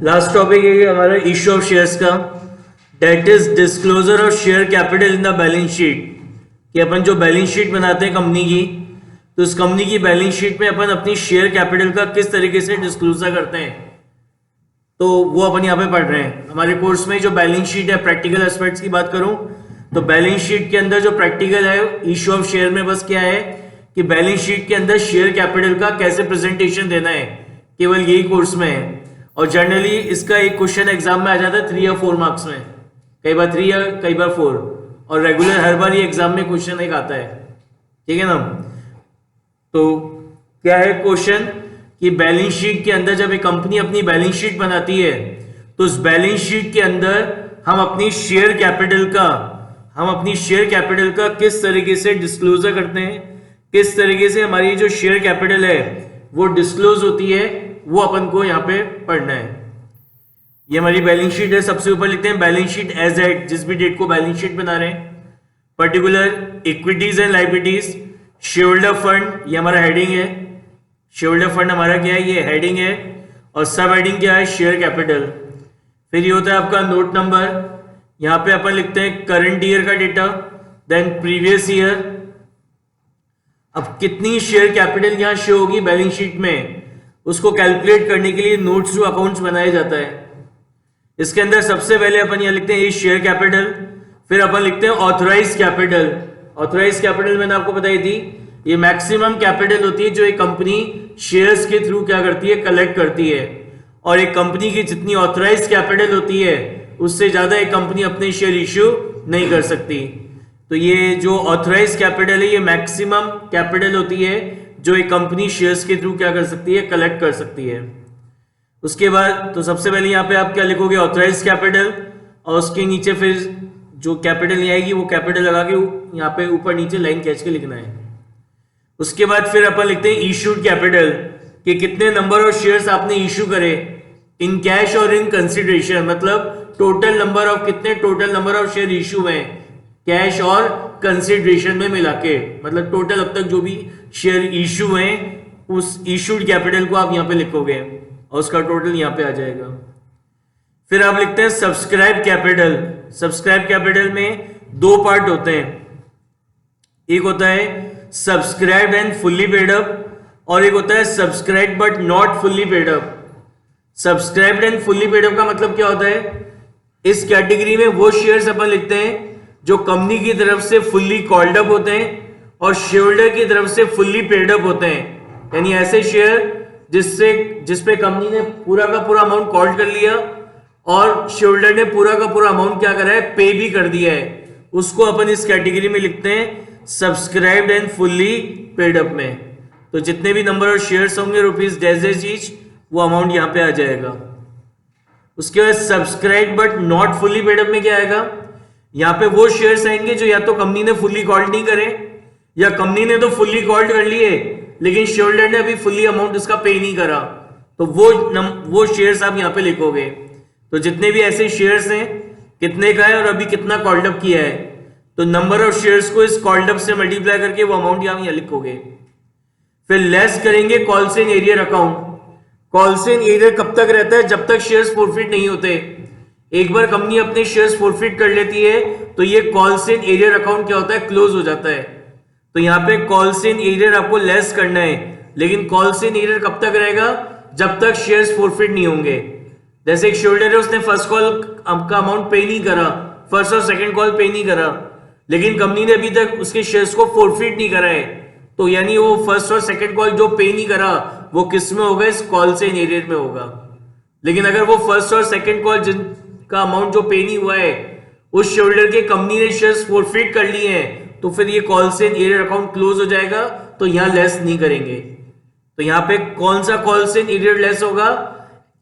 Last topic है हमारा issue of shares का, that is disclosure of share capital in the balance sheet. कि अपन जो बैलेंस शीट बनाते हैं कंपनी की, तो उस कंपनी की बैलेंस शीट में अपन अपनी शेयर कैपिटल का किस तरीके से डिस्क्लोजर करते हैं, तो वो अपन यहाँ पे पढ़ रहे हैं। हमारे कोर्स में जो बैलेंस शीट है, प्रैक्टिकल एस्पेक्ट्स की बात करूं तो बैलेंस शीट के अंदर जो प्रैक्टिकल है इश्यू ऑफ शेयर में बस क्या है कि बैलेंस शीट के अंदर शेयर कैपिटल का कैसे प्रेजेंटेशन देना है, केवल यही कोर्स में है। और जनरली इसका एक क्वेश्चन एग्जाम में आ जाता है 3 या 4 मार्क्स में, कई बार 3 या कई बार 4, और रेगुलर हर बार ये एग्जाम में क्वेश्चन एक आता है, ठीक है ना। तो क्या है क्वेश्चन कि बैलेंस शीट के अंदर जब एक कंपनी अपनी बैलेंस शीट बनाती है तो उस बैलेंस शीट के अंदर हम अपनी शेयर कैपिटल का किस तरीके से डिस्क्लोजर करते हैं, किस तरीके से हमारी जो शेयर कैपिटल है वो डिस्क्लोज होती है, वो अपन को यहाँ पे पढ़ना है। ये हमारी बैलेंस शीट है। सबसे ऊपर लिखते हैं बैलेंस शीट एज एट, जिस भी डेट को बैलेंस शीट बना रहे हैं। Particular equities and liabilities, share holder fund, ये हमारा हेडिंग है। शेयर होल्डर फंड हमारा क्या है, ये हेडिंग है। और सब हेडिंग क्या है, शेयर कैपिटल। फिर ये होता है आपका नोट नंबर, यहाँ पे अपन लिखते हैं करंट ईयर का डेटा, देन प्रीवियस ईयर। अब कितनी शेयर कैपिटल यहाँ शो होगी बैलेंस शीट में, उसको कैलकुलेट करने के लिए नोट्स टू अकाउंट्स बनाया जाता है। इसके अंदर सबसे पहले अपन यहाँ लिखते हैं ये शेयर कैपिटल, फिर अपन लिखते हैं ऑथराइज कैपिटल। ऑथराइज कैपिटल मैंने आपको बताई थी, ये मैक्सिमम कैपिटल होती है जो एक कंपनी शेयर्स के थ्रू क्या करती है, कलेक्ट करती है। और एक कंपनी की जितनी ऑथराइज कैपिटल होती है उससे ज्यादा एक कंपनी अपने शेयर इश्यू नहीं कर सकती। तो ये जो ऑथराइज कैपिटल है ये मैक्सिमम कैपिटल होती है जो एक कंपनी शेयर्स के थ्रू क्या कर सकती है, कलेक्ट कर सकती है। उसके बाद तो सबसे पहले यहाँ पे आप क्या लिखोगे, ऑथराइज कैपिटल, और उसके नीचे फिर जो कैपिटल नहीं आएगी वो कैपिटल लगा के यहाँ पे ऊपर नीचे लाइन खींच के लिखना है। उसके बाद फिर अपन लिखते हैं इशूड कैपिटल, कि कितने नंबर ऑफ शेयर्स आपने इशू करे इन कैश और इन कंसिडरेशन, मतलब total number of total number of share issue हुए कैश और कंसिडरेशन में मिला के, मतलब टोटल अब तक जो भी शेयर इशू हैं उस इशूड कैपिटल को आप यहाँ पे लिखोगे और उसका टोटल यहाँ पे आ जाएगा। फिर आप लिखते हैं सब्सक्राइब कैपिटल। सब्सक्राइब कैपिटल में 2 पार्ट होते हैं, एक होता है subscribed and fully paid up, और एक होता है subscribed but not fully paid up. Subscribed and fully paid up का मतलब क्या होता है, इस कैटेगरी में वो शेयर्स अपन लिखते हैं जो कंपनी की तरफ से फुल्ली कॉल्ड अप होते हैं और शेयर होल्डर की तरफ से फुल्ली पेड अप होते हैं। यानी ऐसे शेयर जिसपे कंपनी ने पूरा का पूरा अमाउंट कॉल कर लिया और शेयर होल्डर ने पूरा का पूरा अमाउंट क्या करा है, पे भी कर दिया है, उसको अपन इस कैटेगरी में लिखते हैं subscribed and fully paid up में। तो जितने भी नंबर ऑफ शेयर्स होंगे ₹10 ईच, वो अमाउंट यहाँ पे आ जाएगा। उसके बाद subscribe but not fully paid up में क्या आएगा, यहाँ पे वो शेयर्स आएंगे जो या तो कंपनी ने फुल्ली कॉल्ड नहीं करे, या कंपनी ने तो फुल्ली कॉल्ड कर लिए लेकिन शेयर होल्डर ने अभी फुल्ली अमाउंट उसका पे नहीं करा, तो वो शेयर्स आप यहाँ पे लिखोगे। तो जितने भी ऐसे शेयर्स हैं कितने का है और अभी कितना कॉल्ड अप किया है, तो नंबर ऑफ शेयर्स को इस कॉल्ड अप से मल्टीप्लाई करके वो अमाउंट यहाँ लिखोगे। फिर लेस करेंगे calls in arrear account. Calls in arrear कब तक रहता है, जब तक शेयर्स फॉरफिट नहीं होते। एक बार कंपनी अपने शेयर्स फॉरफिट कर लेती है तो ये कॉल्स इन एरियर अकाउंट क्या होता है, क्लोज हो जाता है। तो यहाँ पे कॉल्स इन एरियर आपको लेस करना है, लेकिन कॉल्स इन एरियर कब तक रहेगा, जब तक शेयर्स फॉरफिट नहीं होंगे। जैसे एक शेयर होल्डर है, उसने फर्स्ट कॉल का अमाउंट पे नहीं करा, फर्स्ट और सेकंड कॉल पे नहीं करा, लेकिन कंपनी ने अभी तक उसके शेयर्स को फॉरफिट नहीं करा है, तो यानी वो फर्स्ट और सेकंड कॉल जो पे नहीं करा वो किस में होगा, इस कॉल से एरियर में होगा। लेकिन अगर वो फर्स्ट और सेकंड कॉल जिनका अमाउंट जो पे नहीं हुआ है उस शेयर होल्डर के कंपनी ने शेयर्स फॉरफिट कर लिए हैं, तो फिर ये कॉल से एरियर अकाउंट क्लोज हो जाएगा, तो यहां लेस नहीं करेंगे। तो यहां पे कौन सा कॉल से एरियर लेस होगा,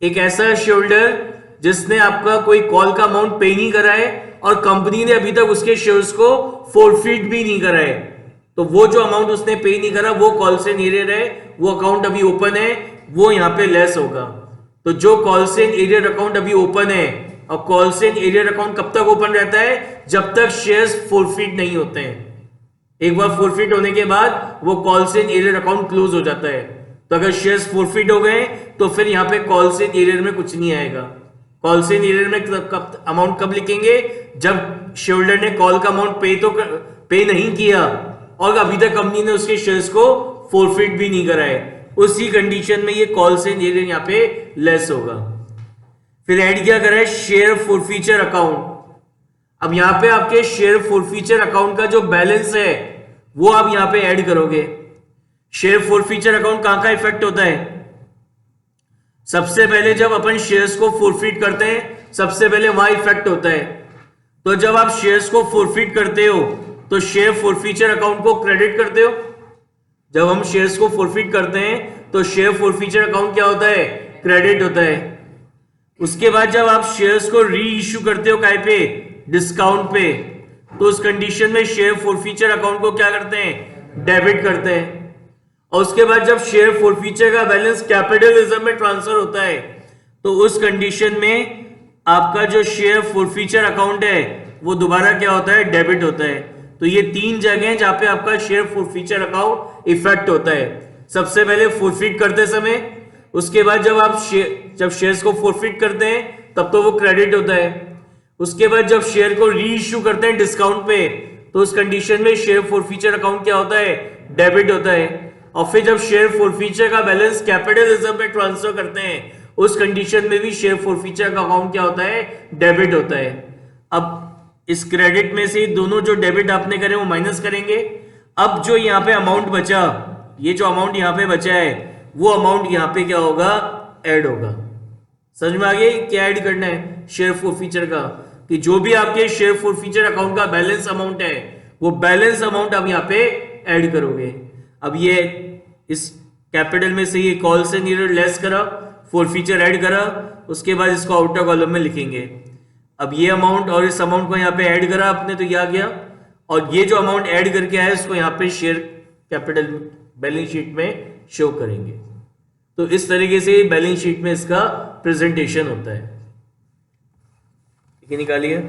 एक ऐसा शेयर होल्डर जिसने आपका कोई कॉल का अमाउंट पे नहीं करा है और कंपनी ने अभी तक उसके शेयर्स को फॉरफिट भी नहीं करा है, तो वो जो अमाउंट उसने पे नहीं करा वो कॉल से एरियर है, वो अकाउंट अभी ओपन है, वो यहाँ पे लेस होगा। तो जो कॉल से एरियर अकाउंट अभी ओपन है, और कॉल से एरियर अकाउंट कब तक ओपन रहता है, जब तक शेयर्स फॉरफिट नहीं होते हैं। एक बार फॉरफिट होने के बाद वो कॉल से एरियर अकाउंट क्लोज हो जाता है। तो अगर शेयर्स फोरफिट हो गए तो फिर यहाँ पे कॉल से एरियर में कुछ नहीं आएगा। कॉल से एरियर में कब अमाउंट कब लिखेंगे, जब शेयर होल्डर ने कॉल का अमाउंट पे नहीं किया और अभी तक कंपनी ने उसके शेयर्स को फोरफिट भी नहीं कराए, उसी कंडीशन में ये कॉल से एरियर यहाँ पे लेस होगा। फिर ऐड क्या करा है, शेयर फोरफीचर अकाउंट। अब यहाँ पे आपके शेयर फोरफीचर अकाउंट का जो बैलेंस है वो आप यहाँ पे ऐड करोगे। शेयर फोरफीचर अकाउंट कहां का इफेक्ट होता है, सबसे पहले जब अपन शेयर्स को फोरफिट करते हैं सबसे पहले वहां इफेक्ट होता है। तो जब आप शेयर्स को फोरफिट करते हो तो शेयर फोरफीचर अकाउंट को क्रेडिट करते हो। जब हम शेयर्स को फोरफिट करते हैं तो शेयर फोरफीचर अकाउंट क्या होता है, क्रेडिट होता है। उसके बाद जब आप शेयर्स को री इश्यू करते हो काय पे, डिस्काउंट पे, तो उस कंडीशन में शेयर फोरफीचर अकाउंट को क्या करते हैं, डेबिट करते हैं। और उसके बाद जब शेयर फोरफीचर का बैलेंस कैपिटल रिजर्व में ट्रांसफर होता है तो उस कंडीशन में आपका जो शेयर फोरफीचर अकाउंट है वो दोबारा क्या होता है, डेबिट होता है। तो ये तीन जगह जहां पे आपका शेयर फोरफीचर अकाउंट इफेक्ट होता है। सबसे पहले फोरफिट करते समय, उसके बाद जब आप जब शेयर्स को फोरफिट करते हैं तब तो वो क्रेडिट होता है। उसके बाद जब शेयर को री इश्यू करते हैं डिस्काउंट पे तो उस कंडीशन में शेयर फोरफीचर अकाउंट क्या होता है, डेबिट होता है। और फिर जब शेयर फोरफीचर का बैलेंस कैपिटल रिजर्व में ट्रांसफर करते हैं उस कंडीशन में भी शेयर फोरफीचर का अकाउंट क्या होता है, डेबिट होता है। अब इस क्रेडिट में से दोनों जो डेबिट आपने करे वो माइनस करेंगे। अब जो यहाँ पे अमाउंट बचा, ये जो अमाउंट यहाँ पे बचा है वो अमाउंट यहाँ पे क्या होगा, ऐड होगा। समझ में आ गया क्या ऐड करना है शेयर फोरफीचर का, कि जो भी आपके शेयर फोरफीचर अकाउंट का बैलेंस अमाउंट है वो बैलेंस अमाउंट आप यहाँ पे ऐड करोगे। अब ये इस कैपिटल में से ये कॉल से नीड लेस करा, फोरफीचर ऐड करा, उसके बाद इसको आउटर कॉलम में लिखेंगे। अब ये अमाउंट और इस अमाउंट को यहाँ पे ऐड करा आपने तो ये आ गया, और ये जो अमाउंट ऐड करके आया इसको यहाँ पे शेयर कैपिटल बैलेंस शीट में शो करेंगे। तो इस तरीके से बैलेंस शीट में इसका प्रेजेंटेशन होता है। ठीक है, निकालिए।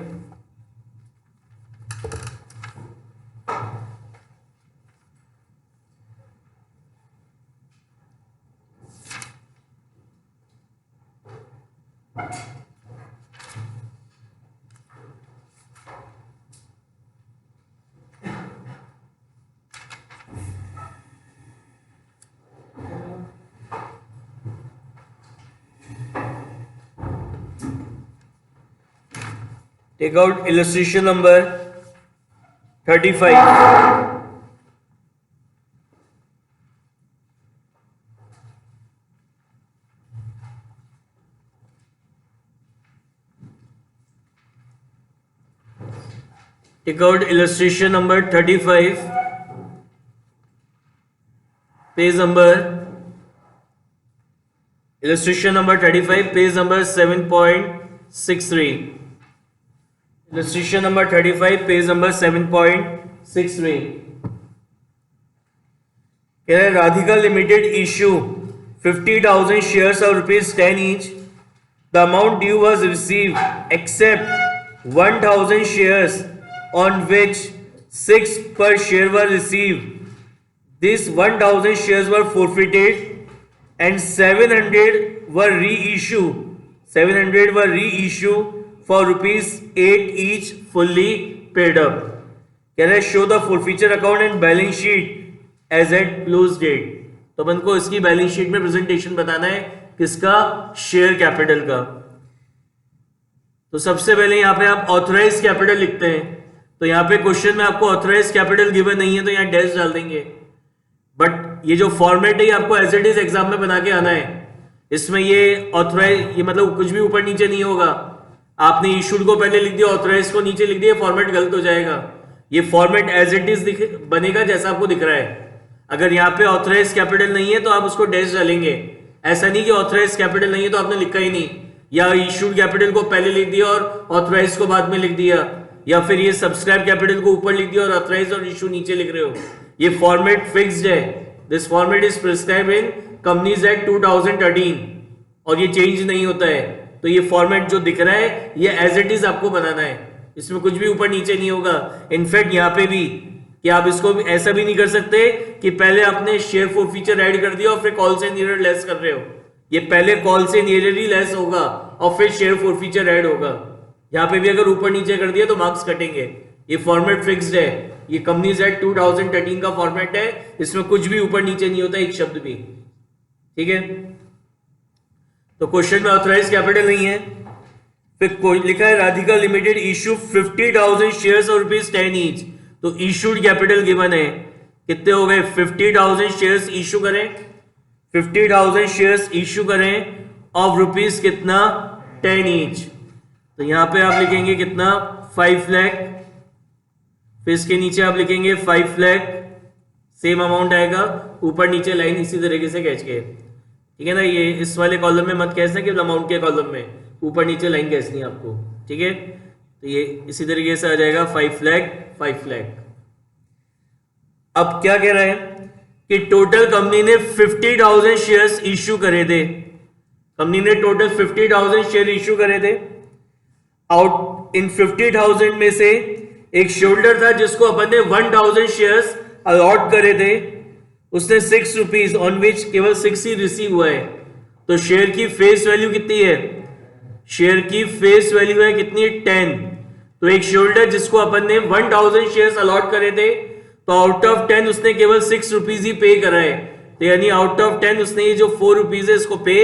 Take out illustration number 35. Take out illustration number 35, page number, illustration number 35, page number 7.63. Illustration number 35, page number 7.63. Radhika Limited issue 50,000 shares of ₹10 each. The amount due was received except 1,000 shares on which 6 per share were received. These 1,000 shares were forfeited and 700 were reissued. 700 were reissued for ₹8 each, fully paid up. Can I show the forfeiture account and balance sheet as at close date? तो अपन को इसकी balance sheet में presentation बताना है, किसका, share capital का। तो सबसे पहले यहाँ पे आप ऑथराइज कैपिटल लिखते हैं। तो यहाँ पे क्वेश्चन में आपको ऑथराइज कैपिटल गिवन नहीं है तो यहाँ डैश डाल देंगे, बट ये जो फॉर्मेट है आपको एज इट इज एग्जाम में बना के आना है। इसमें ये ऑथराइज, ये मतलब कुछ भी ऊपर नीचे नहीं होगा। आपने इशूड को पहले लिख दिया, ऑथराइज को नीचे लिख दिया, फॉर्मेट गलत हो जाएगा। ये फॉर्मेट एज इट इज बनेगा जैसा आपको दिख रहा है। अगर यहाँ पे ऑथराइज कैपिटल नहीं है तो आप उसको डैश डालेंगे। ऐसा नहीं कि ऑथराइज कैपिटल नहीं है तो आपने लिखा ही नहीं, या इशूड कैपिटल को पहले लिख दिया और ऑथराइज को बाद में लिख दिया, या फिर ये सब्सक्राइब कैपिटल को ऊपर लिख दिया और ऑथराइज और इशू नीचे लिख रहे हो। ये फॉर्मेट फिक्स्ड है। This format is prescribed in companies act 2013 और ये चेंज नहीं होता है। तो ये फॉर्मेट जो दिख रहा है ये एज इट इज आपको बनाना है, इसमें कुछ भी ऊपर नीचे नहीं होगा। इनफैक्ट यहाँ पे भी कि आप इसको भी ऐसा भी नहीं कर सकते कि पहले आपने शेयर फॉरफीचर ऐड कर दिया और फिर कॉल्स एंड ईयर लेस कर रहे हो। ये पहले calls and year he less होगा और फिर शेयर फॉरफीचर ऐड होगा। यहाँ पे भी अगर ऊपर नीचे कर दिया तो मार्क्स कटेंगे। ये फॉर्मेट फिक्स्ड है, ये कंपनीज एक्ट 2013 का फॉर्मेट है, इसमें कुछ भी ऊपर नीचे नहीं होता, एक शब्द भी। ठीक है, तो क्वेश्चन में ऑथराइज कैपिटल नहीं है। फिर लिखा है राधिका लिमिटेड इशू 50,000 शेयर्स और ₹10 ईच, तो इशूड कैपिटल गिवन है, कितने हो गए 50,000 शेयर्स इशू करें, 50,000 शेयर्स इशू करें ऑफ रुपीज कितना 10 ईच, तो यहां पे आप लिखेंगे कितना 5 लाख, फिर इसके नीचे आप लिखेंगे 5 लाख, सेम अमाउंट आएगा, ऊपर नीचे लाइन इसी तरीके से खींच के। ठीक है ना, ये इस वाले कॉलम में मत खींचना कि अमाउंट के कॉलम में ऊपर नीचे लाइन खींचनी है आपको। ठीक है, तो ये इसी तरीके से आ जाएगा 5 लाख 5 लाख। अब क्या कह रहा है कि टोटल कंपनी ने 50,000 शेयर्स इश्यू करे थे, कंपनी ने टोटल 50,000 शेयर इश्यू करे थे। आउट इन 50,000 में से एक शोल्डर था जिसको अपन ने 1,000 शेयर्स अलॉट करे थे, उसने 6 रुपीज ऑन विच केवल 6 ही रिसीव हुआ है, तो शेयर की फेस वैल्यू कितनी है, शेयर की फेस वैल्यू है कितनी 10। तो एक शोल्डर जिसको अपन ने 1,000 शेयर्स अलॉट करे थे, तो आउट ऑफ 10 उसने केवल 6 रुपीज ही पे करा है, तो यानी आउट ऑफ 10 उसने ये जो 4 रुपीज है इसको पे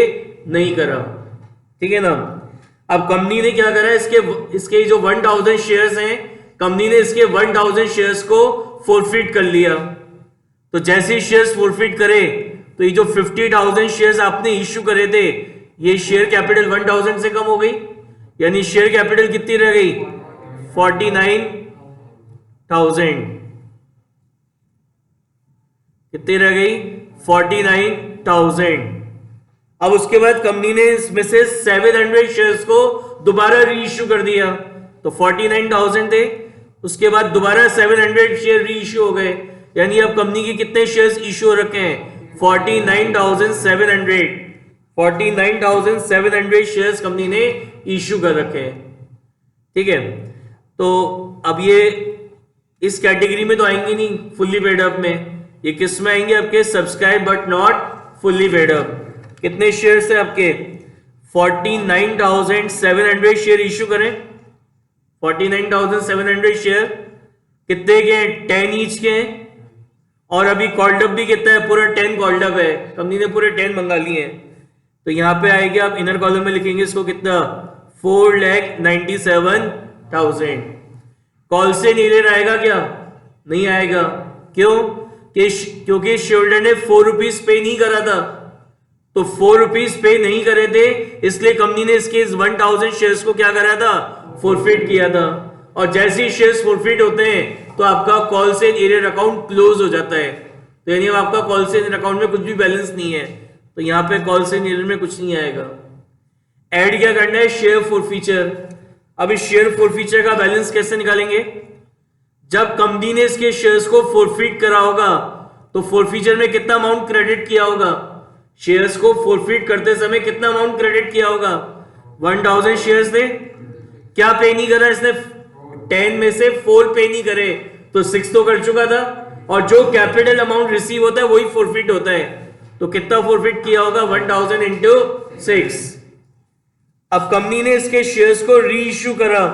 नहीं करा। ठीक है ना, अब कंपनी ने क्या करा, इसके जो 1,000 शेयर्स हैं, कंपनी ने इसके 1,000 शेयर्स को फोरफिट कर लिया। तो जैसे ही शेयर्स फोरफिट करे तो ये जो 50,000 शेयर्स आपने इश्यू करे थे, ये शेयर कैपिटल 1,000 से कम हो गई, यानी शेयर कैपिटल कितनी रह गई 49,000, कितनी रह गई 49,000। अब उसके बाद कंपनी ने इसमें से 700 शेयर्स को दोबारा री इश्यू कर दिया, तो 49,000 थे, उसके बाद दोबारा 700 शेयर री इश्यू हो गए, यानी अब कंपनी के कितने शेयर्स इश्यू हो रखे हैं 49,700, 49,700 शेयर्स कंपनी ने इश्यू कर रखे हैं। ठीक है, तो अब ये इस कैटेगरी में तो आएंगे नहीं फुल्ली पेड अप में, ये किस में आएंगे आपके subscribe but not fully paid up. कितने शेयर्स है आपके 49,700 शेयर इश्यू करें, 49,700 शेयर कितने के 10 ईच के हैं, और अभी कॉल्ड अप भी कितना है, पूरा 10 कॉल्ड अप है, कंपनी ने पूरे 10 मंगा लिए हैं, तो यहां पे आएगा आप इनर कॉलम में लिखेंगे इसको कितना 4,97,000। कॉल से नीलेर आएगा क्या, नहीं आएगा, क्यों, क्योंकि शेयरहोल्डर ने 4 रुपीज पे नहीं करा था, तो 4 रुपीज पे नहीं करे थे, इसलिए कंपनी ने इसके 1,000 शेयर्स को क्या करा था फोरफिट किया था, और जैसे ही शेयर्स फोरफिट होते हैं तो आपका कॉल से एरियर अकाउंट क्लोज हो जाता है, तो यानी आपका कॉल से अकाउंट में कुछ भी बैलेंस नहीं है, तो यहां पे कॉल से एरियर में कुछ नहीं आएगा। ऐड क्या करना है शेयर फॉरफीचर। अब इस शेयर फॉरफीचर का बैलेंस कैसे निकालेंगे, जब कंपनी ने इसके शेयर्स को फोरफिट करा होगा तो फोरफीचर में कितना अमाउंट क्रेडिट किया होगा, शेयर्स को फोरफिट करते समय कितना अमाउंट क्रेडिट किया होगा 1,000 शेयर्स थे, क्या पे नहीं करा इसने 10 में से 4 पे नहीं करे, तो 6 तो कर चुका था, और जो कैपिटल अमाउंट रिसीव होता है वही फोरफिट होता है, तो कितना फोरफिट किया होगा 1,000 इंटू 6। अब कंपनी ने इसके शेयर्स को री इश्यू करा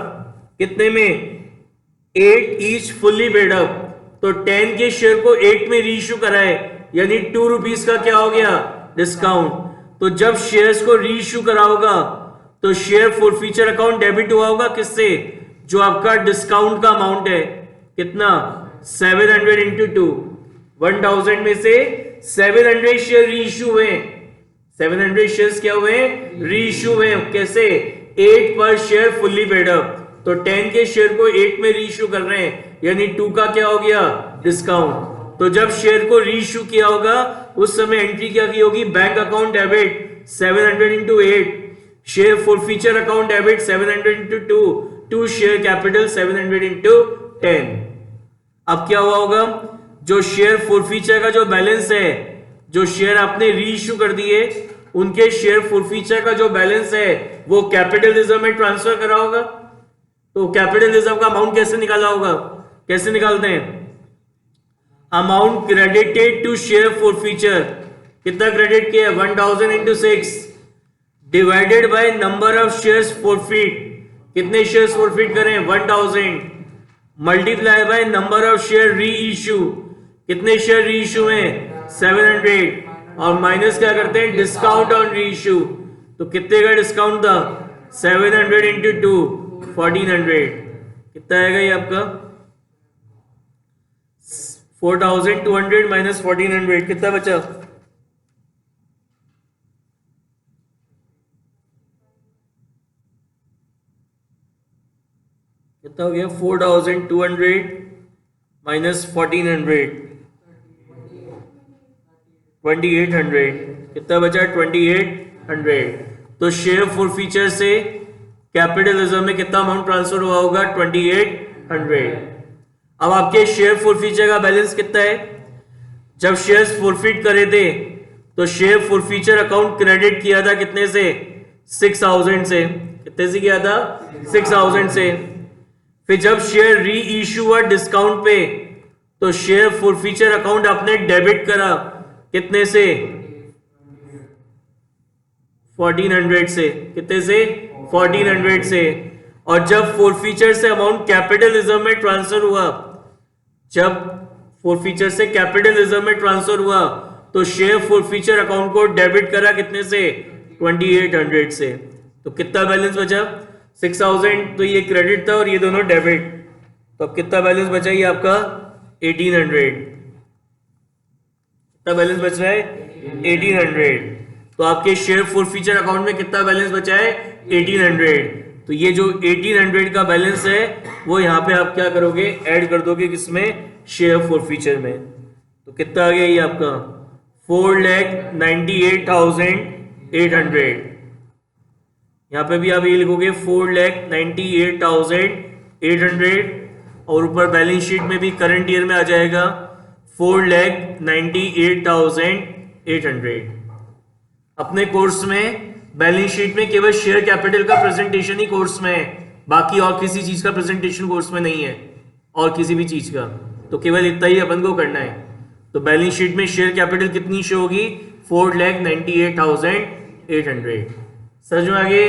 कितने में 8 ईच फुल्ली पेड अप, तो 10 के शेयर को 8 में री इश्यू करा है, यानी 2 रुपीज का क्या हो गया डिस्काउंट। तो जब शेयर्स को री इश्यू करा होगा तो शेयर फॉरफीचर अकाउंट डेबिट हुआ होगा किससे, जो आपका डिस्काउंट का अमाउंट है, कितना 700 इंटू 2, 1,000 में से 700 शेयर री इश्यू हुए, 700 शेयर्स क्या हुए री इश्यू हुए, कैसे 8 पर शेयर फुल्ली पेड अप, तो 10 के शेयर को 8 में री इश्यू कर रहे हैं, यानी 2 का क्या हो गया डिस्काउंट। तो जब शेयर को री इश्यू किया होगा उस समय एंट्री क्या की होगी, bank account debit 700 into 8, share forfeiture account debit 700 into 2 share capital 700 into 10। अब क्या हुआ होगा, जो शेयर फॉरफीचर का जो बैलेंस है, जो शेयर आपने री इश्यू कर दिए उनके शेयर फॉरफीचर का जो बैलेंस है वो कैपिटल रिजर्व में ट्रांसफर करा होगा, तो कैपिटल रिजर्व का अमाउंट कैसे निकाला होगा, कैसे निकालते हैं, amount credited to share forfeiture, कितना क्रेडिट किया? 1000 into 6 divided by number of shares forfeit, कितने शेयर्स फॉरफीट करें? 1000 multiply by number of share reissue, कितने शेयर री इशू में? 700 और माइनस क्या करते हैं? डिस्काउंट ऑन री इशू, तो कितने का डिस्काउंट था? 700 इंटू 2 1400, कितना आएगा ये आपका? 4200 माइनस 1400, कितना बचा? कितना हो गया? 4200 माइनस 1400 2800, कितना बचा? 2800। तो शेयर फॉरफीचर से कैपिटलिज्म में कितना अमाउंट ट्रांसफर हुआ होगा? 2800। अब आपके शेयर फॉरफीचर का बैलेंस कितना है? जब शेयर्स फॉरफीट करे थे तो शेयर फॉरफीचर अकाउंट क्रेडिट किया था कितने से? 6000 से, कितने से किया था? 6000 से। फिर जब शेयर री इशू हुआ डिस्काउंट पे तो शेयर फॉरफीचर अकाउंट आपने डेबिट करा, कितने से? 1400 से, कितने से? 1400 से। और जब फॉरफीचर से अमाउंट कैपिटलिज्म में ट्रांसफर हुआ, जब फॉरफीचर से कैपिटलिज्म में ट्रांसफर हुआ तो शेयर फॉरफीचर अकाउंट को डेबिट करा, कितने से? 2800 से। तो कितना बैलेंस बचा? 6000, तो ये क्रेडिट था और ये दोनों डेबिट, तो अब कितना बैलेंस बचा? ये आपका 1800, कितना बैलेंस बच रहा है? 1800। तो आपके शेयर फॉरफीचर अकाउंट में कितना बैलेंस बचा है? 1800। तो ये जो 1800 का बैलेंस है वो यहाँ पे आप क्या करोगे? ऐड कर दोगे, किसमें? शेयर फॉरफीचर में। तो कितना आ गया ये आपका? 4,98,800। यहाँ पे भी आप ये लिखोगे 4,98,800 और ऊपर बैलेंस शीट में भी करंट ईयर में आ जाएगा 4,98,800। अपने कोर्स में बैलेंस शीट में केवल शेयर कैपिटल का प्रेजेंटेशन ही कोर्स में है, बाकी और किसी चीज का प्रेजेंटेशन कोर्स में नहीं है, और किसी भी चीज का। तो केवल इतना ही अपन को करना है। तो बैलेंस शीट में शेयर कैपिटल कितनी शो होगी? 4,98,800। समझ में आगे?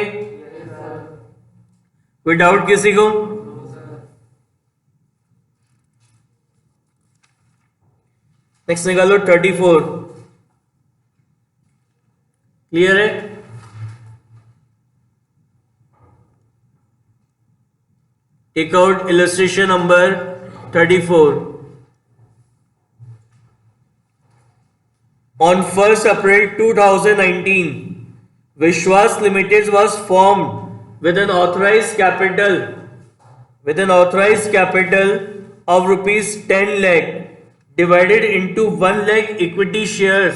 कोई डाउट किसी को? नेक्स्ट निकालो 34। क्लियर है? Take out illustration number 34। On 1st April 2019, Vishwas Limited was formed with an authorized capital of rupees 10 lakh divided into 1 lakh equity shares.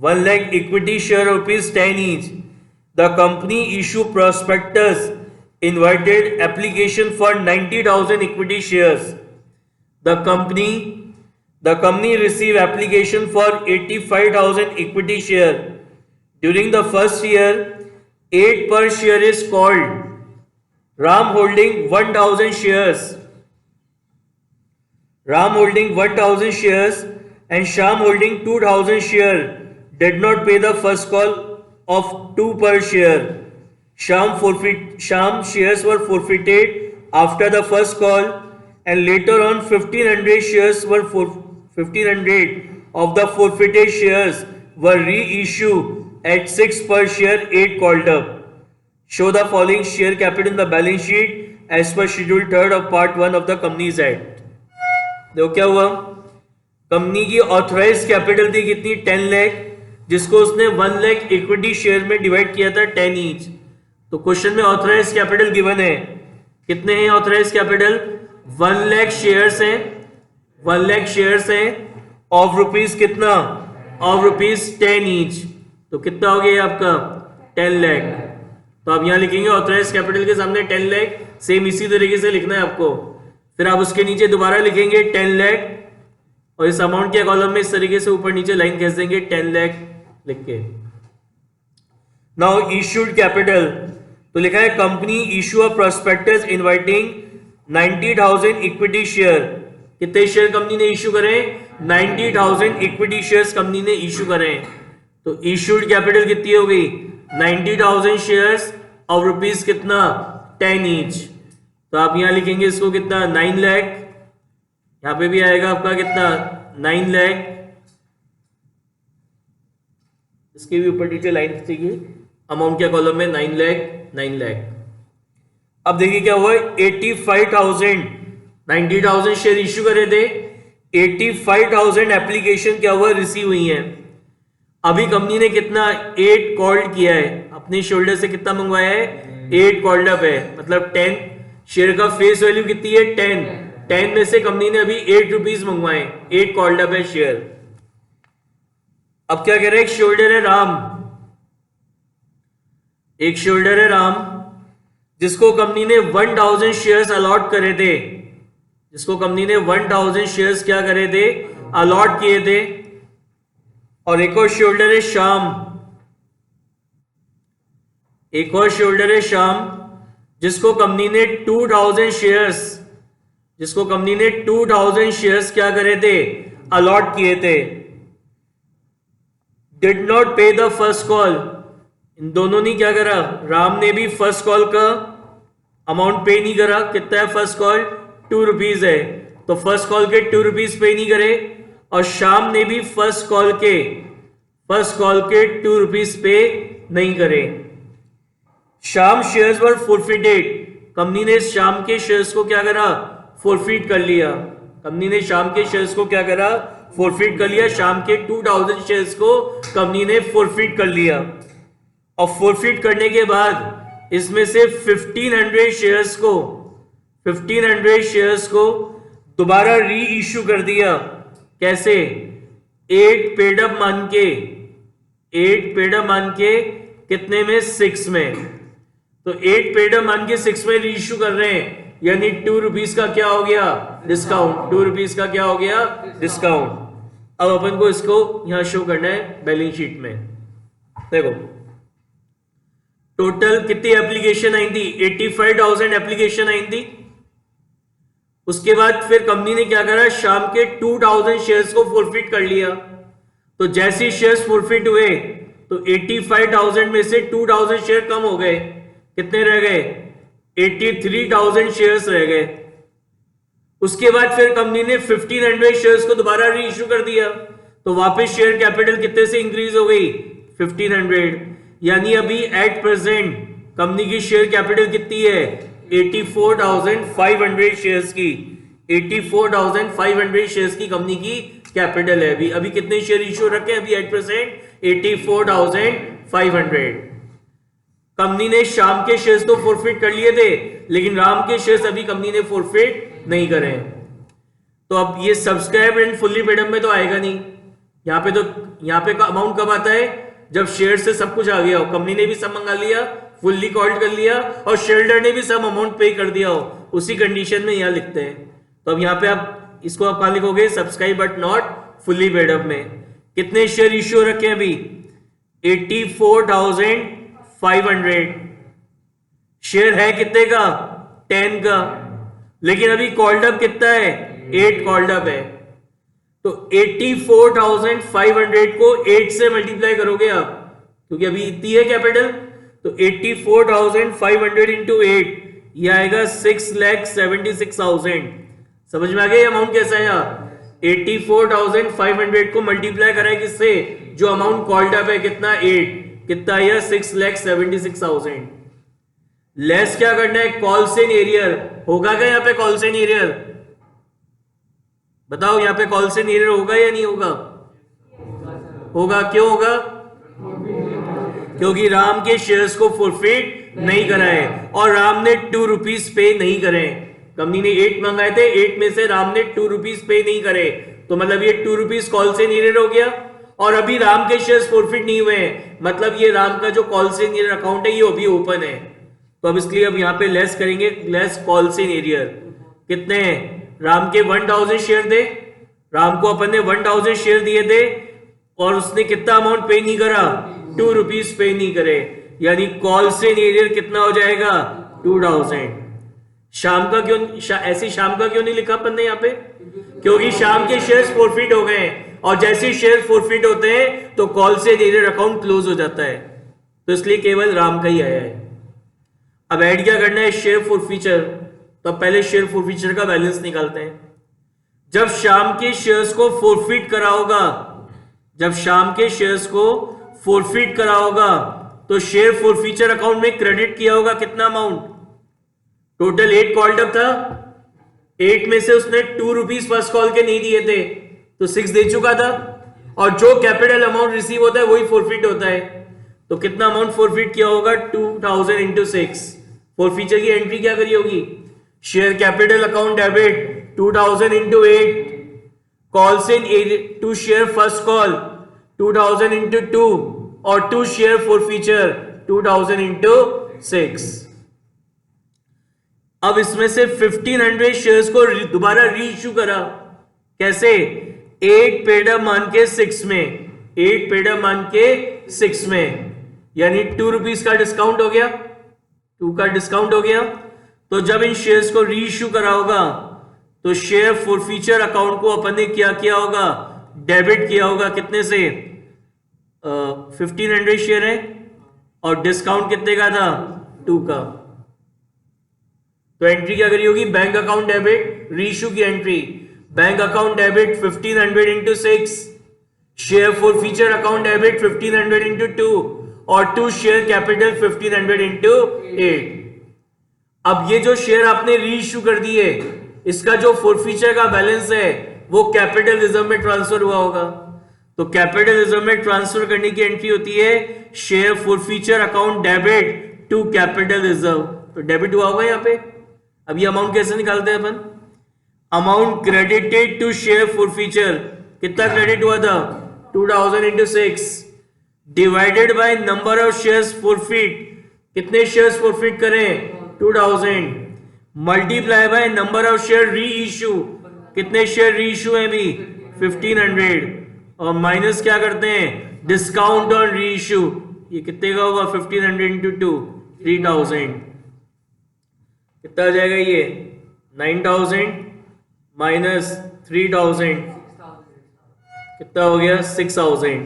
1 lakh equity share rupees 10 each. The company issued prospectus, invited application for 90,000 equity shares. The company received application for 85,000 equity share. During the first year, 8 per share is called. Ram holding 1,000 shares. And Sham holding 2,000 share did not pay the first call of 2 per share. Sham shares were forfeited after the first call, and later on 1,500 of the forfeited shares were reissued at 6 per share, 8 called up. Show the following share capital in the balance sheet as per schedule 3rd of part 1 of the Companies Act. देखो क्या हुआ? Company की authorise capital थी कितनी? 10 लाख, जिसको उसने 1 lakh equity share में divide किया था 10 ईच। तो क्वेश्चन में ऑथराइज कैपिटल गिवन है, कितने हैं ऑथराइज कैपिटल? 1 लाख शेयर्स हैं, 1 लाख शेयर्स हैं ऑफ रुपीज कितना? Of rupees 10 each. तो कितना हो गया आपका? 10 लाख। तो आप यहां लिखेंगे ऑथराइज कैपिटल के सामने 10 लाख, सेम इसी तरीके से लिखना है आपको। फिर आप उसके नीचे दोबारा लिखेंगे 10 लाख और इस अमाउंट के कॉलम में इस तरीके से ऊपर नीचे लाइन खींच देंगे 10 लाख लिख के। नाउ इश्यूड कैपिटल, तो लिखा है company issue a prospectus inviting 90,000 equity share. कितने शेयर कंपनी ने इश्यू करे? 90,000 इक्विटी शेयर्स कंपनी ने इशू करे हैं, तो इशूड कैपिटल कितनी हो गई 90,000 शेयर्स और रुपीस कितना 10 ईच। तो आप यहां लिखेंगे इसको कितना 9 लाख, यहां पे भी आएगा आपका कितना 9 लाख, इसके भी ऊपर नीचे लाइन चाहिए अमाउंट क्या कॉलम में 9 लाख। अब देखिए क्या हुआ 85,000 90,000 शेयर इश्यू करे थे, 85,000 एप्लीकेशन क्या हुआ रिसीव हुई है। अभी कंपनी ने कितना 8 कॉल्ड किया है, अपने शोल्डर से कितना मंगवाया है 8 कॉल्ड अप है, मतलब 10 शेयर का फेस वैल्यू कितनी है 10 में से कंपनी ने अभी 8 रुपीज मंगवाए, 8 कॉल्ड अप है शेयर। अब क्या कह रहे हैं एक शोल्डर है राम, एक शोल्डर है राम जिसको कंपनी ने 1000 शेयर्स अलॉट करे थे, जिसको कंपनी ने 1000 शेयर्स क्या करे थे अलॉट किए थे। और एक और शोल्डर है श्याम, एक और शोल्डर है श्याम जिसको कंपनी ने 2000 शेयर्स, जिसको कंपनी ने 2000 शेयर्स क्या करे थे अलॉट किए थे। डिड नॉट पे द फर्स्ट कॉल, इन दोनों ने क्या करा, राम ने भी फर्स्ट कॉल का अमाउंट पे नहीं करा, कितना है फर्स्ट कॉल 2 रुपीज है, तो फर्स्ट कॉल के 2 रुपीज पे नहीं करे। और श्याम ने भी फर्स्ट कॉल के 2 रुपीज पे नहीं करे। श्याम शेयर्स वर फॉरफिटेड, कंपनी ने श्याम के शेयर्स को क्या करा फॉरफिट कर लिया, कंपनी ने श्याम के शेयर्स को क्या करा फॉरफिट कर लिया, शाम के 2000 शेयर्स को कंपनी ने फॉरफिट कर लिया। और फॉरफिट करने के बाद इसमें से 1500 शेयर्स को दोबारा री इश्यू कर दिया, कैसे 8 पेड अप मान के कितने में 6 में, तो 8 पेड अप मान के 6 में री इश्यू कर रहे हैं, यानी 2 रुपीज का क्या हो गया डिस्काउंट, 2 रुपीज का क्या हो गया डिस्काउंट। अब अपन को इसको यहां शो करना है बैलेंस शीट में। देखो टोटल कितनी एप्लीकेशन आई थी 85,000 एप्लीकेशन आई थी। उसके बाद फिर कंपनी ने क्या करा शाम के 2000 शेयर्स को फॉरफिट कर लिया, तो जैसे ही शेयर्स फॉरफिट हुए तो 85,000 में से 2000 शेयर कम हो गए, कितने रह गए 83,000 शेयर्स रह गए। उसके बाद फिर कंपनी ने 1500 शेयर्स को दोबारा री इश्यू कर दिया, तो वापस शेयर कैपिटल कितने से इंक्रीज हो गई 1500, यानी अभी एट प्रेजेंट कंपनी की शेयर कैपिटल कितनी है 84,500 शेयर्स की, 84,500 शेयर्स की कंपनी की कैपिटल है। अभी कितने शेयर इश्यू रखे हैं अभी एट प्रेजेंट 84,500। कंपनी ने शाम के शेयर्स तो फॉरफिट कर लिए थे, लेकिन राम के शेयर्स अभी कंपनी ने फॉरफिट नहीं करे। तो अब ये subscribe and fully paid up में तो आएगा नहीं, यहाँ पे अमाउंट कब आता है जब शेयर से सब कुछ आ गया हो, कंपनी ने भी सब मंगा लिया, फुल्ली कॉल्ड कर लिया और शेयरहोल्डर ने भी सब अमाउंट पे कर दिया हो, उसी कंडीशन में यहाँ लिखते हैं। तो अब यहाँ पे आप इसको आप कहां लिखोगे subscribe but not fully paid up में। कितने शेयर इश्यू रखे हैं अभी 84,500 शेयर है कितने का 10 का, लेकिन अभी कॉल्ड अप कितना है 8 कॉल्ड अप है। तो 84,500 को 8 से मल्टीप्लाई करोगे आप, क्योंकि अभी इतनी है कैपिटल, तो 84,500 इंटू 8 ये आएगा 6,76,000। समझ में आ गया अमाउंट कैसा है यहाँ 84,500 को मल्टीप्लाई करा है किससे जो अमाउंट कॉल्ड अप है कितना 8, कितना आया 6,76,000। लेस क्या करना है कॉल्स इन एरियर, होगा क्या यहाँ पे कॉल्स इन एरियर, बताओ यहाँ पे कॉल्स इन एरियर होगा या नहीं होगा, होगा। क्यों होगा, क्योंकि राम के शेयर्स को फॉरफिट नहीं कराए और राम ने 2 रुपीज पे नहीं करे। कंपनी ने 8 मंगाए थे, 8 में से राम ने 2 रुपीज पे नहीं करे, तो मतलब ये 2 रुपीज कॉल से नीयर हो गया। और अभी राम के शेयर्स फॉरफिट नहीं हुए हैं, मतलब ये राम का जो कॉल से नीयर अकाउंट है ये अभी ओपन है। तो अब इसलिए अब यहाँ पे लेस करेंगे, लेस कॉल से नीयर कितने हैं, राम के 1000 शेयर थे, राम को अपन ने 1000 शेयर दिए थे और उसने कितना अमाउंट पे नहीं करा 2 रुपीज पे नहीं करे, यानी कॉल से नीयर कितना हो जाएगा 2000। शाम का क्यों ऐसे शाम का क्यों नहीं लिखा अपन ने यहाँ पे, क्योंकि शाम के शेयर्स फॉरफिट हो गए हैं और जैसे ही शेयर फॉरफिट होते हैं तो कॉल से डेटेड अकाउंट क्लोज हो जाता है, तो इसलिए केवल राम का ही आया है। अब ऐड क्या करना है, शेयर फॉरफीचर। तो पहले शेयर फॉरफीचर का बैलेंस निकालते हैं। जब शाम के शेयर्स को फॉरफिट करा होगा, जब शाम के शेयर्स को फॉरफिट करा होगा तो शेयर फॉरफीचर अकाउंट में क्रेडिट किया होगा कितना अमाउंट, टोटल 8 कॉल्ड अप था, 8 में से उसने 2 रुपीज फर्स्ट कॉल के नहीं दिए थे तो 6 दे चुका था, और जो कैपिटल अमाउंट रिसीव होता है वही फॉरफिट होता है। तो कितना अमाउंट फॉरफिट किया होगा, 2000 इंटू 6। फॉरफीचर की एंट्री क्या करी होगी, share capital account debit 2000 into 8, calls in to share first call 2000 into 2 और 2 शेयर फॉरफीचर 2000 इंटू 6। अब इसमें से 1500 शेयर्स को दोबारा रीइश्यू करा, कैसे, 8 पेड अप मान के 6 में, 8 पेड अप मान के 6 में, यानी 2 रुपीज का डिस्काउंट हो गया, 2 का डिस्काउंट हो गया। तो जब इन शेयर्स को रीइश्यू करा होगा तो शेयर फॉरफीचर अकाउंट को अपन ने क्या किया होगा, डेबिट किया होगा, कितने से, 1500 शेयर है और डिस्काउंट कितने का था, 2 का। तो एंट्री क्या करी होगी, बैंक अकाउंट डेबिट, रीइश्यू की entry, bank account debit 1500 into 6, share forfeiture account debit 1500 into 2 और 2 शेयर कैपिटल 1500 इंटू 8। अब ये जो शेयर आपने रीइश्यू कर दिए, इसका जो फॉरफीचर का बैलेंस है वो कैपिटल रिजर्व में ट्रांसफर हुआ होगा। तो कैपिटल रिजर्व में ट्रांसफर करने की एंट्री होती है share forfeiture account debit to capital reserve. तो डेबिट हुआ होगा यहाँ पे। अब ये अमाउंट कैसे निकालते हैं अपन, amount credited to share forfeiture, कितना क्रेडिट हुआ था, 2000 into 6 divided by number of shares forfeit, कितने शेयर्स फॉरफिट करें, 2000 multiply by number of share reissue, कितने शेयर री इश्यू है भी 1500, और माइनस क्या करते हैं, डिस्काउंट ऑन री इश्यू, ये कितने का होगा, 1500 इंटू 2 3000, कितना आ जाएगा ये 9000 माइनस 3000 कितना हो गया 6000।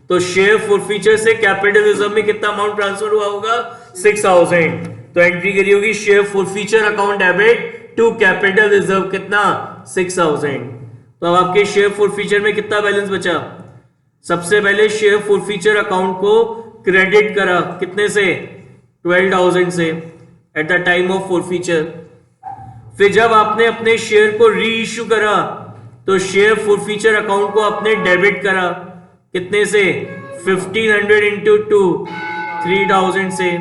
तो शेयर फॉरफीचर से कैपिटल रिजर्व में कितना अमाउंट ट्रांसफर हुआ होगा, 6000। तो एंट्री करी होगी share forfeiture account debit to capital reserve, कितना 6000। तो अब आपके शेयर फॉरफीचर में कितना बैलेंस बचा, सबसे पहले शेयर फॉरफीचर अकाउंट को क्रेडिट करा, कितने से, 12000 से at the time of forfeiture. फिर जब आपने अपने शेयर को री इश्यू करा तो शेयर फॉरफीचर अकाउंट को आपने डेबिट करा, कितने से, 1500 इंटू 2 3000 से।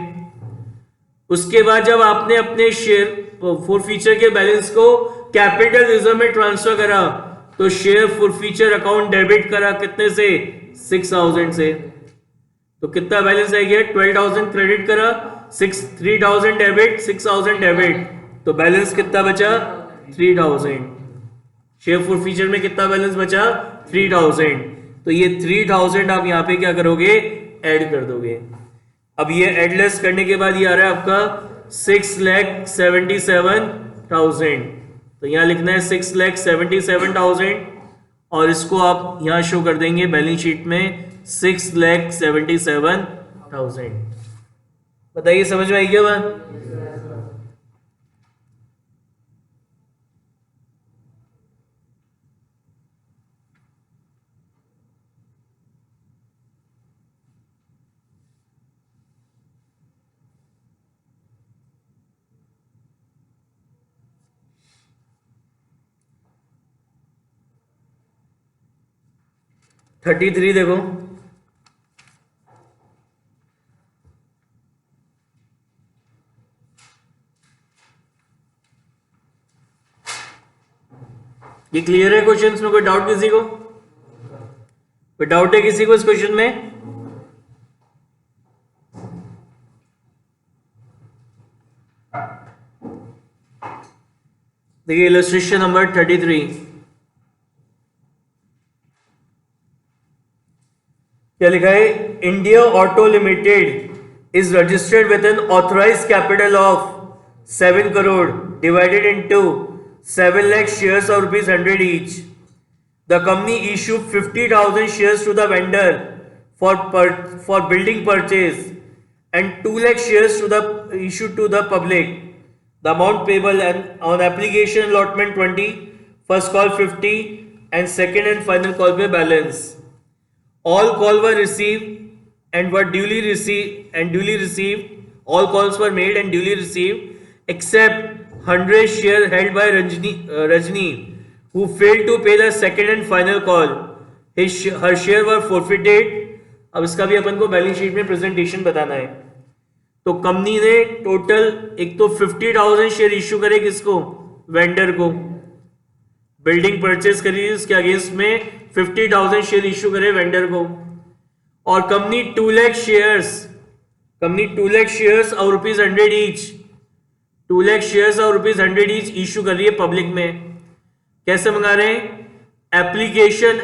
उसके बाद जब आपने अपने शेयर फॉरफीचर के बैलेंस को कैपिटल रिजर्व में ट्रांसफर करा तो शेयर फॉरफीचर अकाउंट डेबिट करा, कितने से, 6000 से। तो कितना बैलेंस आ गया, 12000 क्रेडिट करा, 3000 डेबिट, 6000 डेबिट, तो बैलेंस कितना बचा, 3000। शेयर फॉरफीचर में कितना बैलेंस बचा, 3000। तो ये 3000 आप यहाँ पे क्या करोगे, ऐड कर दोगे। अब ये एडलेस करने के बाद ये आ रहा है आपका 6,77,000। तो यहाँ लिखना है 6,77,000 और इसको आप यहाँ शो कर देंगे बैलेंस शीट में 6,77,000। बताइए समझ में आई क्या बात। थर्टी 33 देखो, ये क्लियर है क्वेश्चन में, कोई डाउट किसी को, कोई डाउट है किसी को इस क्वेश्चन में। देखिए इलस्ट्रेशन नंबर 33, क्या लिखा है, India auto limited is registered with N authorised capital of 7 crore divided into 7 lakh shares of rupees 100 each. The company issued 50,000 shares to the vendor for building purchase and 2 lakh shares issued to the public. The amount payable and on application allotment 20, first call 50 and second and final call पे balance. All calls were received and were duly received. All calls were made and duly received except 100 share held by Rajni who failed to pay the second and final call. Her share were forfeited. अब इसका भी अपन को balance sheet में presentation बताना है. तो company ने total एक तो 50,000 शेयर इश्यू करे किसको, वेंडर को. बिल्डिंग परचेस करी उसके अगेंस्ट में 50,000 शेयर इश्यू करे वेंडर को. और कंपनी 2 लाख शेयर्स और रुपीज 100 ईच 2 लाख शेयर्स और रुपीज 100 ईच इश्यू कर रही है पब्लिक में. कैसे मंगा रहे हैं, एप्लीकेशन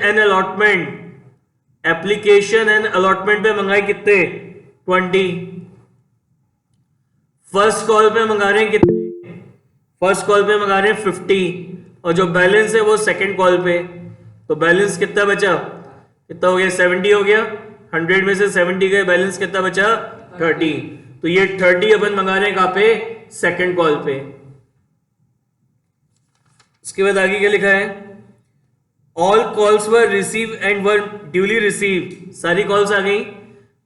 एंड अलॉटमेंट पे मंगाए कितने 20. फर्स्ट कॉल पे मंगा रहे हैं कितने, फर्स्ट कॉल पे मंगा रहे हैं 50 और जो बैलेंस है वो सेकंड कॉल पे. तो बैलेंस कितना बचा, कितना हो गया 70 हो गया. 100 में से 70 गए, बैलेंस कितना बचा 30. तो ये 30 अपन मंगा रहे हैं कहां पे, सेकंड कॉल पे. इसके बाद आगे क्या लिखा है, all calls were receive and were duly receive. सारी कॉल्स आ गई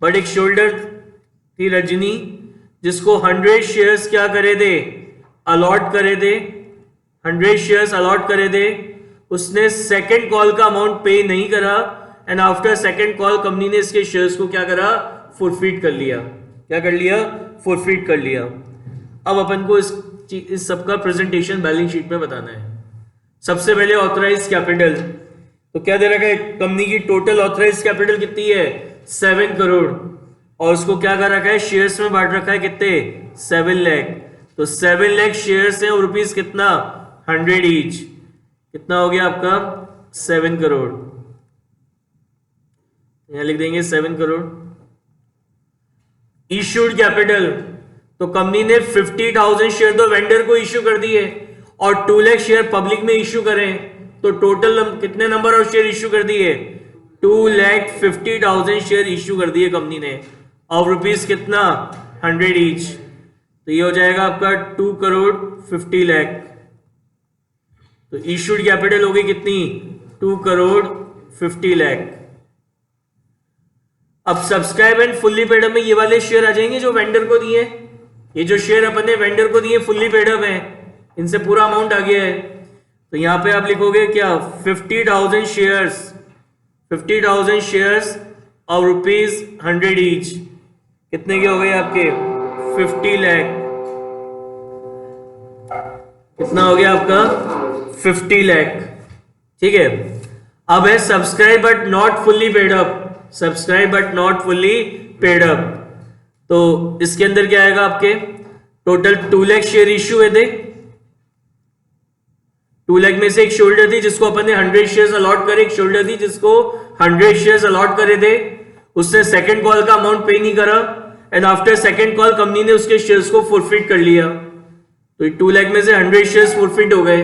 बट एक शोल्डर थी रजनी जिसको 100 शेयर्स क्या करे दे, अलॉट करे दे. 100 शेयर्स अलॉट करे दे. उसने सेकंड कॉल का अमाउंट पे नहीं करा and after second call company ने इसके शेयर्स को क्या करा, फॉरफिट कर लिया. क्या कर लिया, फॉरफिट कर लिया. अब अपन को इस सब का प्रेजेंटेशन बैलेंस शीट में बताना है. सबसे पहले ऑथराइज कैपिटल. तो क्या दे रखा है, कंपनी की टोटल ऑथराइज कैपिटल कितनी है 7 करोड़ और उसको क्या कर रखा है, शेयर्स में बांट रखा है कितने 7 लाख. तो 7 लाख शेयर्स है और रुपीज कितना 100 ईच. कितना हो गया आपका 7 करोड़. यहां लिख देंगे 7 करोड़. Issued capital. तो कंपनी ने 50,000 शेयर तो वेंडर को इश्यू कर दिए और 2 लाख शेयर पब्लिक में इश्यू करें. तो टोटल कितने नंबर ऑफ शेयर इश्यू कर दिए, 2,50,000 शेयर इश्यू कर दिए कंपनी ने और रुपीज कितना 100 ईच. तो ये हो जाएगा आपका 2 करोड़ 50 लाख. तो इश्यूड कैपिटल होगी कितनी 2 करोड़ 50 लाख. अब subscribe and fully paid up में ये वाले शेयर आ जाएंगे जो वेंडर को दिए. ये जो शेयर अपन ने वेंडर को दिए फुल्ली पेड अप है, इनसे पूरा अमाउंट आ गया है. तो यहां पे आप लिखोगे क्या 50,000 शेयर्स और रुपीज 100 ईच. कितने के हो गए आपके 50 लाख. कितना हो गया आपका 50 लाख. ठीक है. अब है subscribe but not fully paid up. Subscribe but not fully paid up. तो इसके अंदर क्या आएगा आपके, टोटल 2 लाख शेयर इश्यू है. 2 लाख में से एक शोल्डर थी जिसको अपन ने 100 शेयर्स अलॉट करे, एक शोल्डर थी जिसको 100 शेयर्स अलॉट करे थे. उसने सेकंड कॉल का अमाउंट पे नहीं करा and after second call company ने उसके शेयर्स को फॉरफिट कर लिया. तो 2 लाख में से 100 शेयर्स फॉरफिट हो गए.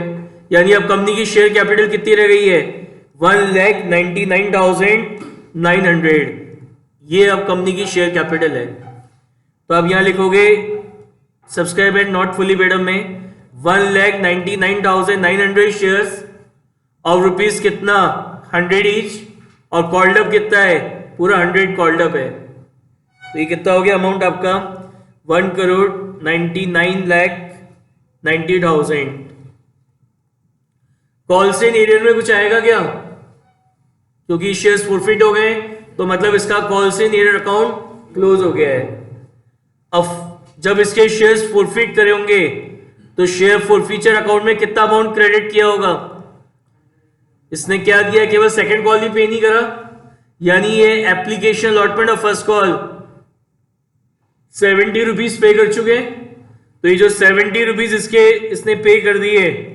यानी अब कंपनी की शेयर कैपिटल कितनी रह गई है 1,99,900. ये अब कंपनी की शेयर कैपिटल है. तो अब यहां लिखोगे subscribe and not fully paid up में 1,99,900 शेयर्स और रुपीज कितना 100 ईच और कॉल्ड अप कितना है पूरा 100 कॉल्ड अप है. तो ये कितना हो गया अमाउंट आपका 1,99,90,000. कॉल्स इन एरियर में कुछ आएगा क्या, क्योंकि शेयर्स फॉरफिट हो गए तो मतलब इसका calls in arrear account close हो गया है. अब जब इसके शेयर्स फॉरफिट करे होंगे तो शेयर फॉरफीचर अकाउंट में कितना अमाउंट क्रेडिट किया होगा. इसने क्या दिया, केवल सेकंड कॉल ही पे नहीं करा. यानी ये application allotment of first call 70 rupees पे कर चुके. तो ये जो 70 रुपीज इसने पे कर दिए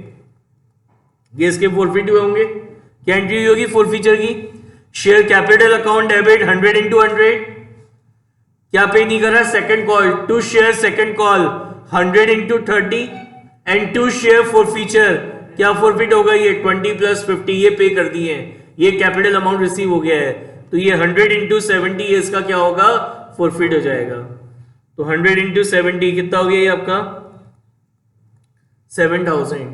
ये इसके फॉरफिट हुए होंगे. क्या एंट्री होगी फॉरफीचर की, share capital account debit 100 into 100. क्या पे नहीं करा second call, to share second call 100 into 30 and 2 share forfeiture क्या फॉरफिट होगा? ये 20 + 50 ये पे कर दिए हैं, ये कैपिटल अमाउंट रिसीव हो गया है, तो ये 100 × 70 ये इसका क्या होगा? फॉरफिट हो जाएगा। तो 100 × 70 कितना हो गया ये आपका? 7000।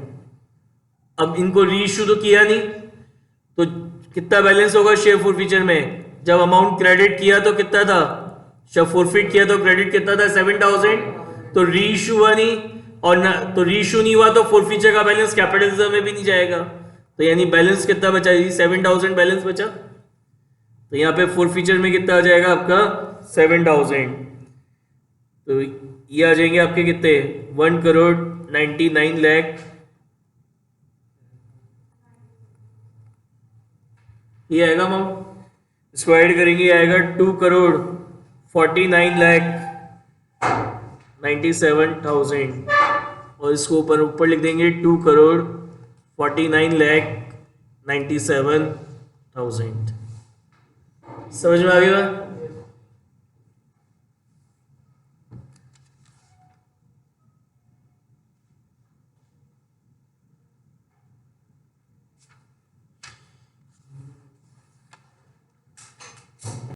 अब इनको रीइश्यू तो किया नहीं, तो कितना बैलेंस होगा शेयर फॉरफीचर में? जब अमाउंट क्रेडिट किया तो कितना था? जब फॉरफिट किया तो क्रेडिट कितना था? 7000। तो रीइश्यू हुआ नहीं, और ना तो रीइश्यू नहीं हुआ तो फॉरफीचर का बैलेंस कैपिटल रिजर्व में भी नहीं जाएगा। तो यानी बैलेंस कितना बचा? 7000 बैलेंस बचा। तो यहाँ पे फॉरफीचर में कितना आ जाएगा आपका? 7000। तो ये आ जाएंगे आपके कितने? 1,99 लाख। ये आएगा अमाउंट, इसको ऐड करेंगे आएगा 2,49,97,000, और इसको ऊपर लिख देंगे 2,49,97,000। समझ में आ गया?